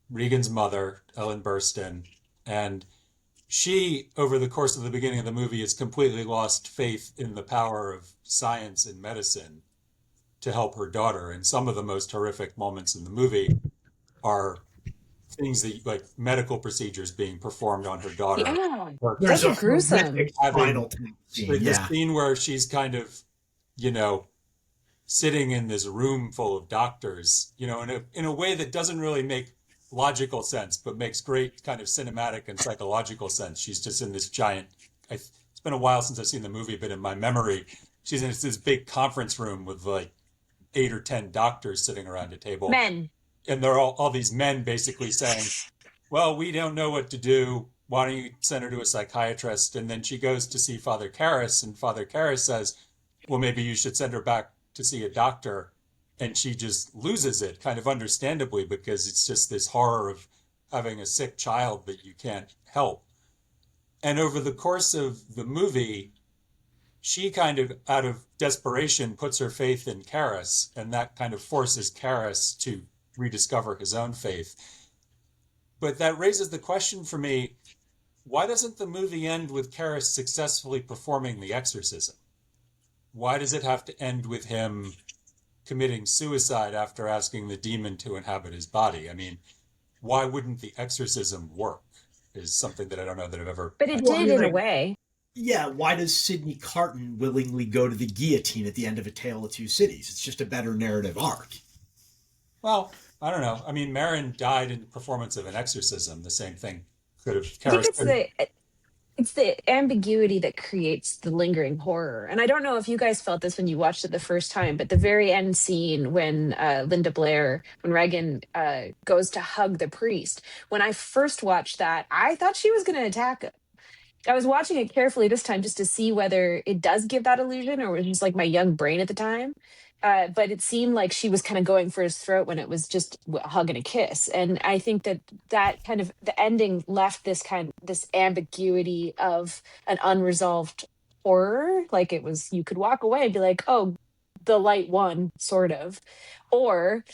Regan's mother, Ellen Burstyn, and she, over the course of the beginning of the movie, has completely lost faith in the power of science and medicine to help her daughter. And some of the most horrific moments in the movie are things that, like medical procedures being performed on her daughter. Yeah, There's that's gruesome. horrific final scene. The scene where she's kind of, sitting in this room full of doctors, in a way that doesn't really make logical sense, but makes great kind of cinematic and psychological sense. She's just in this giant, it's been a while since I've seen the movie, but in my memory, she's in this big conference room with like 8 or 10 doctors sitting around a table. Men. And they're all these men basically saying, well, we don't know what to do. Why don't you send her to a psychiatrist? And then she goes to see Father Karras, and Father Karras says, well, maybe you should send her back to see a doctor. And she just loses it, kind of understandably, because it's just this horror of having a sick child that you can't help. And over the course of the movie, she kind of, out of desperation, puts her faith in Karras, and that kind of forces Karras to rediscover his own faith. But that raises the question for me, why doesn't the movie end with Karras successfully performing the exorcism? Why does it have to end with him committing suicide after asking the demon to inhabit his body? I mean, why wouldn't the exorcism work is something that I don't know that I've ever... But it did in a way. Yeah, why does Sidney Carton willingly go to the guillotine at the end of A Tale of Two Cities? It's just a better narrative arc. Well, I don't know. I mean, Marin died in the performance of an exorcism. The same thing could have... I think it's the ambiguity that creates the lingering horror. And I don't know if you guys felt this when you watched it the first time, but the very end scene when when Regan goes to hug the priest, when I first watched that, I thought she was going to attack him. I was watching it carefully this time just to see whether it does give that illusion or was it just like my young brain at the time. But it seemed like she was kind of going for his throat when it was just a hug and a kiss. And I think that kind of the ending left this ambiguity of an unresolved horror. Like it was, you could walk away and be like, oh, the light won, sort of. Or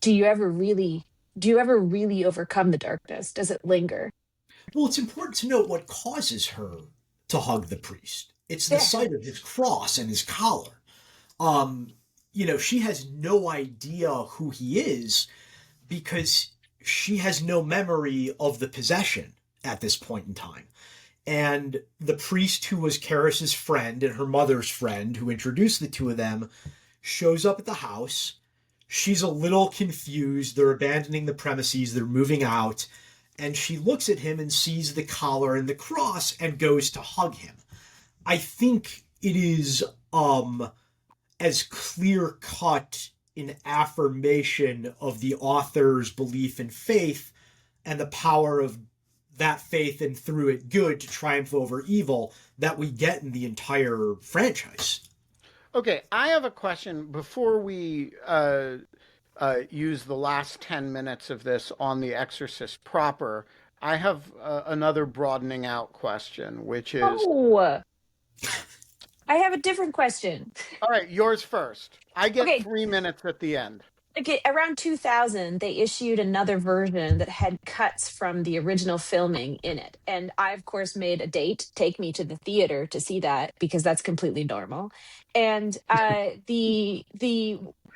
do you ever really overcome the darkness? Does it linger? Well, it's important to note what causes her to hug the priest. It's the sight of his cross and his collar. She has no idea who he is because she has no memory of the possession at this point in time. And the priest who was Karras's friend and her mother's friend who introduced the two of them shows up at the house. She's a little confused. They're abandoning the premises. They're moving out. And she looks at him and sees the collar and the cross and goes to hug him. I think it is as clear-cut an affirmation of the author's belief in faith and the power of that faith and through it good to triumph over evil that we get in the entire franchise. Okay, I have a question before we use the last 10 minutes of this on The Exorcist proper. I have another broadening out question, which is Oh, I have a different question. all right, yours first. I get Okay, 3 minutes at the end. okay, around 2000, they issued another version that had cuts from the original filming in it. And I, of course, made a date, take me to the theater to see that because that's completely normal. And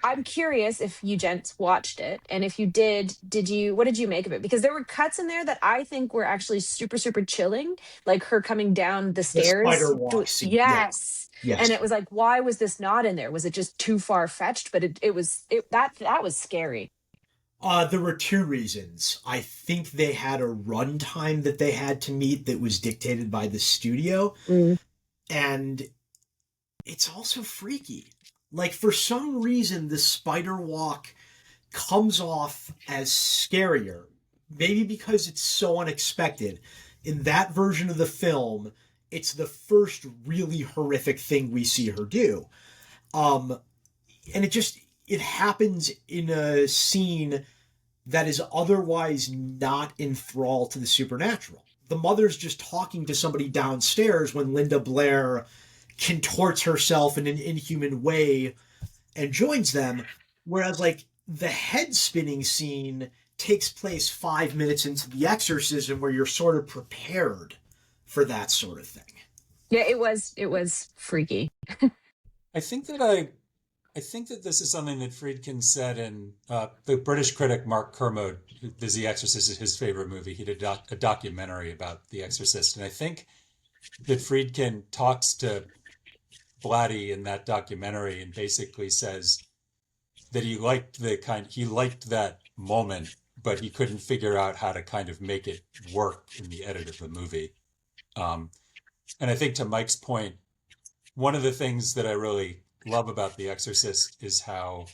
I'm curious if you gents watched it. And if you did you, what did you make of it? Because there were cuts in there that I think were actually super, super chilling, like her coming down the The spider stairs. walk scene. Yeah. Yes. And Yes. it was like, why was this not in there? Was it just too far fetched? But that was scary. There were two reasons. I think they had a runtime that they had to meet that was dictated by the studio, Mm. and it's also freaky. Like, for some reason, the spider walk comes off as scarier. Maybe because it's so unexpected. In that version of the film, it's the first really horrific thing we see her do. Um, and it happens in a scene that is otherwise not in thrall to the supernatural. The mother's just talking to somebody downstairs when Linda Blair contorts herself in an inhuman way and joins them. Whereas, like, the head spinning scene takes place 5 minutes into the exorcism where you're sort of prepared for that sort of thing. Yeah, it was freaky. I think that I think that this is something that Friedkin said in the British critic Mark Kermode, who does The Exorcist is his favorite movie. He did a documentary about The Exorcist, and I think that Friedkin talks to Blatty in that documentary and basically says that he liked that moment, but he couldn't figure out how to kind of make it work in the edit of the movie. Um, and I think to Mike's point, one of the things that I really love about The Exorcist is how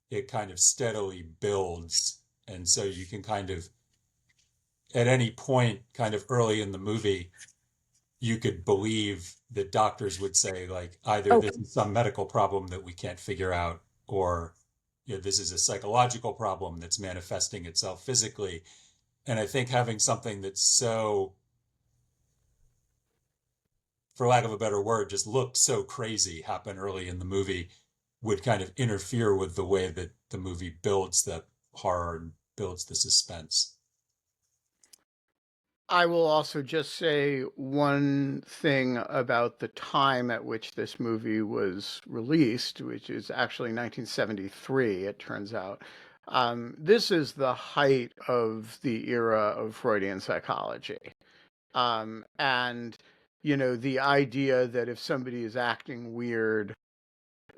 it kind of steadily builds. And so you can kind of, at any point, kind of early in the movie, you could believe that doctors would say, like, either Oh, this is some medical problem that we can't figure out, or this is a psychological problem that's manifesting itself physically. And I think having something that's so, for lack of a better word, just looked so crazy happen early in the movie would kind of interfere with the way that the movie builds the horror and builds the suspense. I will also just say one thing about the time at which this movie was released, which is actually 1973, it turns out. This is the height of the era of Freudian psychology. And, the idea that if somebody is acting weird,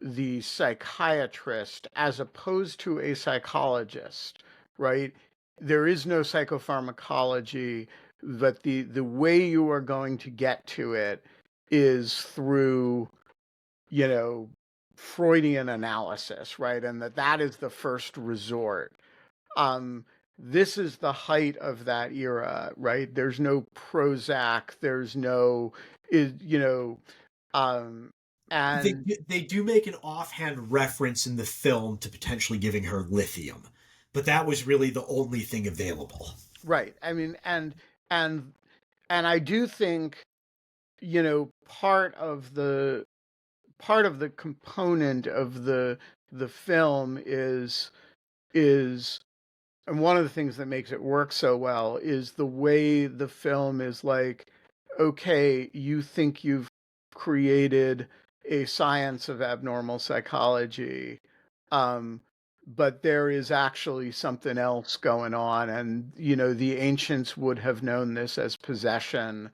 the psychiatrist, as opposed to a psychologist, right? There is no psychopharmacology, but the way you are going to get to it is through, you know, Freudian analysis, right? And that is the first resort. Um, this is the height of that era, right? There's no Prozac, there's no, is um, They, and they do make an offhand reference in the film to potentially giving her lithium, but that was really the only thing available. right. I mean, and and I do think, part of the component of the film is and one of the things that makes it work so well is the way the film is like, okay, you think you've created a science of abnormal psychology, um, but there is actually something else going on. And, the ancients would have known this as possession.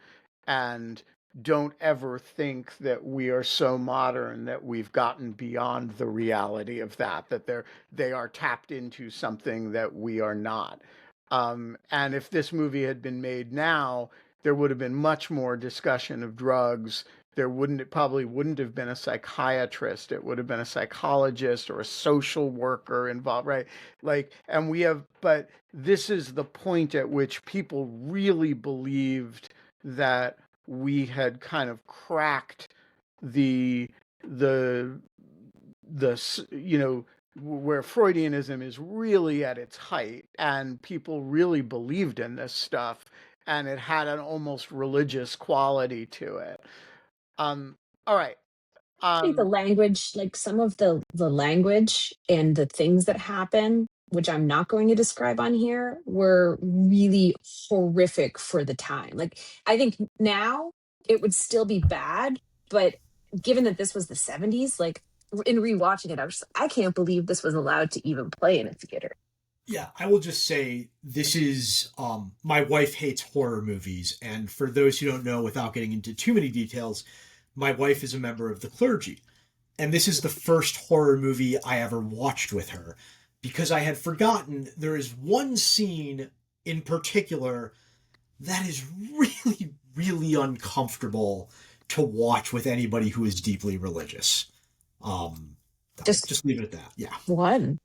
And don't ever think that we are so modern that we've gotten beyond the reality of that they are tapped into something that we are not. And if this movie had been made now, there would have been much more discussion of drugs. it probably wouldn't have been a psychiatrist. It would have been a psychologist or a social worker involved, right? Like, and we have, but this is the point at which people really believed that we had kind of cracked the the where Freudianism is really at its height, and people really believed in this stuff, and it had an almost religious quality to it. All right. Think the Um, language, like some of the language and the things that happen, which I'm not going to describe on here, were really horrific for the time. Like I think now it would still be bad, but given that this was the 70s, like in rewatching it, I can't believe this was allowed to even play in a theater. Yeah, I will just say this is my wife hates horror movies, and for those who don't know, without getting into too many details, my wife is a member of the clergy. And this is the first horror movie I ever watched with her because I had forgotten there is one scene in particular that is really, really uncomfortable to watch with anybody who is deeply religious. Um, I'll Just just leave it at that. Yeah. one.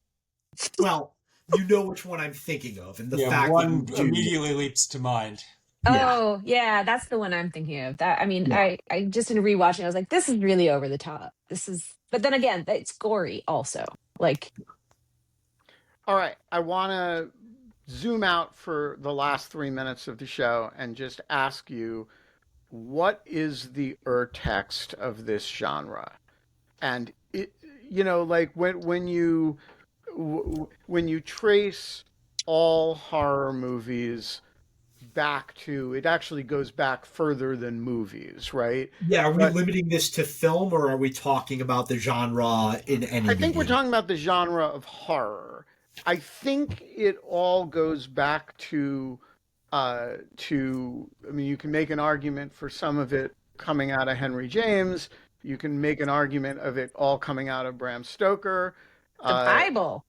Well, you know which one I'm thinking of, and the Yeah, fact that you one do. immediately leaps to mind. Yeah. Oh, yeah, that's the one I'm thinking of. That I mean, Yeah. I just in rewatching, I was like, this is really over the top. This is, but then again, it's gory also. Like, all right. I want to zoom out for the last 3 minutes of the show and just ask you, what is the urtext of this genre? And it, like when you trace all horror movies back to, it actually goes back further than movies, right? Yeah. Are we But limiting this to film, or are we talking about the genre in any I think we're medium? talking about the genre of horror. I think it all goes back I mean, you can make an argument for some of it coming out of Henry James. You can make an argument of it all coming out of Bram Stoker. the Uh, Bible.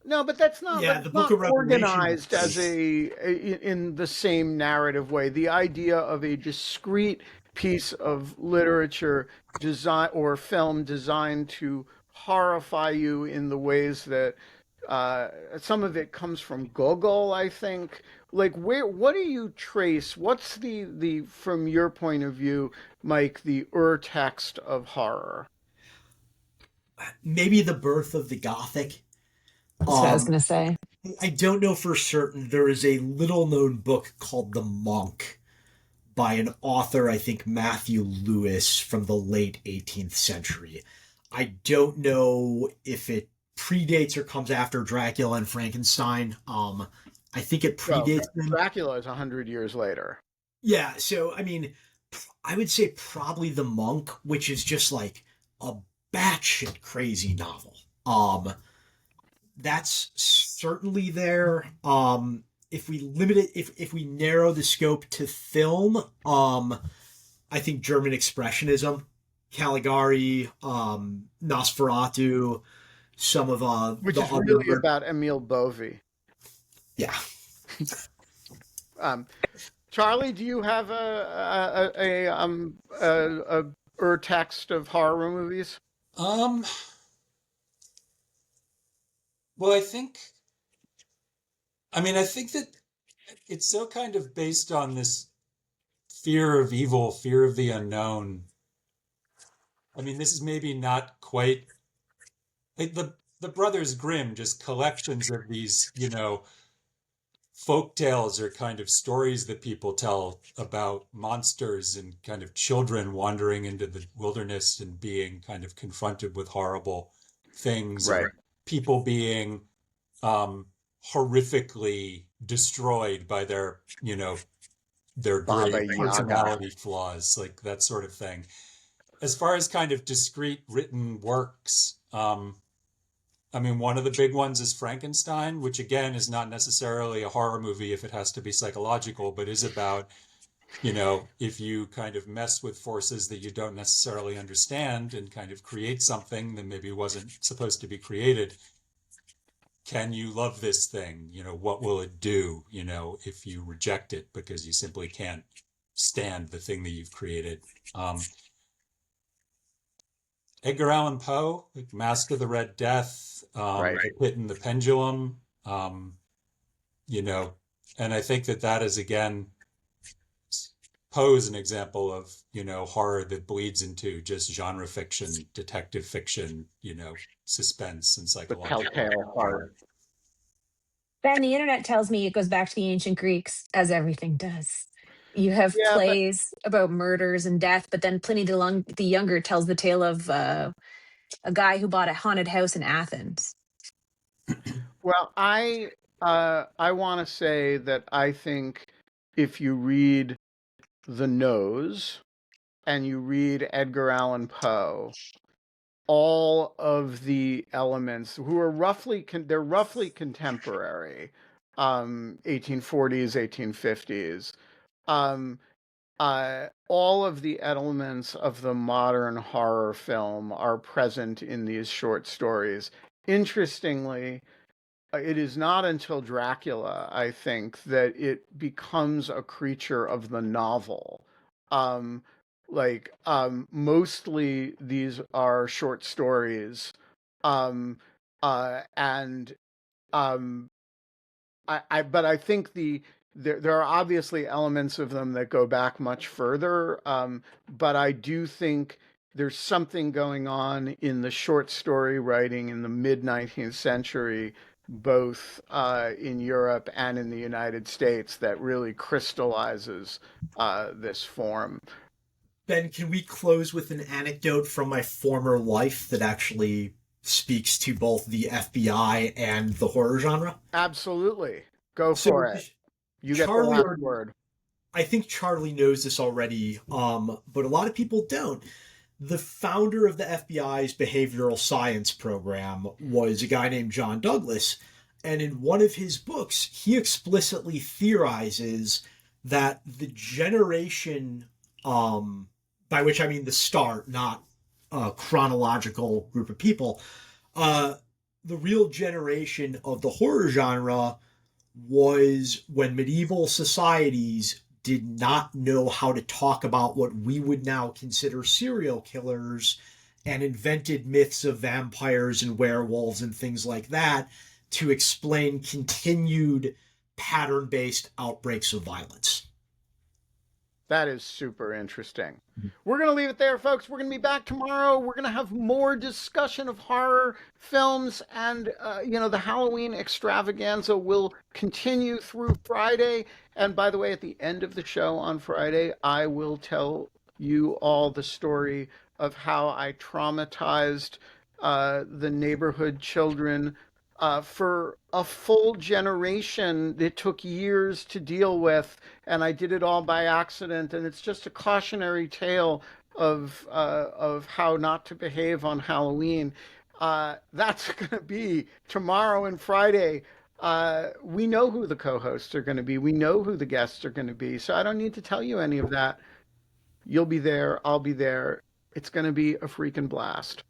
no, but that's not. But Yeah, the it's Book not of Revelation. organized as in the same narrative way. The idea of a discrete piece of literature design or film designed to horrify you in the ways that some of it comes from Gogol, I think. Like, what do you trace? What's the from your point of view, Mike, the urtext of horror? Maybe the birth of the Gothic. That's what I was Um, gonna say. I don't know for certain. There is a little known book called The Monk by an author, I think Matthew Lewis, from the late 18th century. I don't know if it predates or comes after Dracula and Frankenstein. I think it Well, predates them. Dracula is 100 years later. Yeah, so I mean, I would say probably The Monk, which is just like a batshit crazy novel. That's certainly there. If we limit it, if we narrow the scope to film, I think German Expressionism, Caligari, Nosferatu, some of Which the is really other. about Emile Bovy. Yeah. Um, Charlie, do you have a text of horror movies? Um, well, I think that it's so kind of based on this fear of evil, fear of the unknown. I mean, this is maybe not quite like the Brothers Grimm, just collections of these, folk tales or kind of stories that people tell about monsters and kind of children wandering into the wilderness and being kind of confronted with horrible things, Right. and people being um, horrifically destroyed by their Baba great Yaga. personality flaws, like that sort of thing. As far as kind of discrete written works, I mean, one of the big ones is Frankenstein, which again is not necessarily a horror movie if it has to be psychological, but is about, if you kind of mess with forces that you don't necessarily understand and kind of create something that maybe wasn't supposed to be created, can you love this thing? What will it do, if you reject it because you simply can't stand the thing that you've created. Edgar Allan Poe, like Mask of the Red Death, Right. The Pit and the Pendulum, you know, and I think that that is again Poe is an example of, you know, horror that bleeds into just genre fiction, detective fiction, you know, suspense and The psychological telltale horror. heart. Then the internet tells me it goes back to the ancient Greeks, as everything does. You have Yeah, but plays about murders and death, but then Pliny the Younger tells the tale of a guy who bought a haunted house in Athens. well, I want to say that I think if you read The Nose and you read Edgar Allan Poe, all of the elements who are they're roughly contemporary, 1840s, 1850s. Um, all of the elements of the modern horror film are present in these short stories. Interestingly, it is not until Dracula, I think, that it becomes a creature of the novel. Um, mostly these are short stories, um, and um, but I think there are obviously elements of them that go back much further. But I do think there's something going on in the short story writing in the mid 19th century, both in Europe and in the United States, that really crystallizes this form. Ben, can we close with an anecdote from my former life that actually speaks to both the FBI and the horror genre? Absolutely. Go So for it. You get the Charlie, last or word. I think Charlie knows this already, but a lot of people don't. The founder of the FBI's behavioral science program was a guy named John Douglas. And in one of his books, he explicitly theorizes that the generation, by which I mean the start, not a chronological group of people, uh, the real generation of the horror genre was when medieval societies did not know how to talk about what we would now consider serial killers and invented myths of vampires and werewolves and things like that to explain continued pattern based outbreaks of violence. That is super interesting. We're going to leave it there, folks. We're going to be back tomorrow. We're going to have more discussion of horror films, and, the Halloween extravaganza will continue through Friday. And by the way, at the end of the show on Friday, I will tell you all the story of how I traumatized the neighborhood children for a full generation. It took years to deal with, and I did it all by accident. And it's just a cautionary tale of how not to behave on Halloween. That's going to be tomorrow and Friday. We know who the co-hosts are going to be. We know who the guests are going to be. So I don't need to tell you any of that. You'll be there. I'll be there. It's going to be a freaking blast.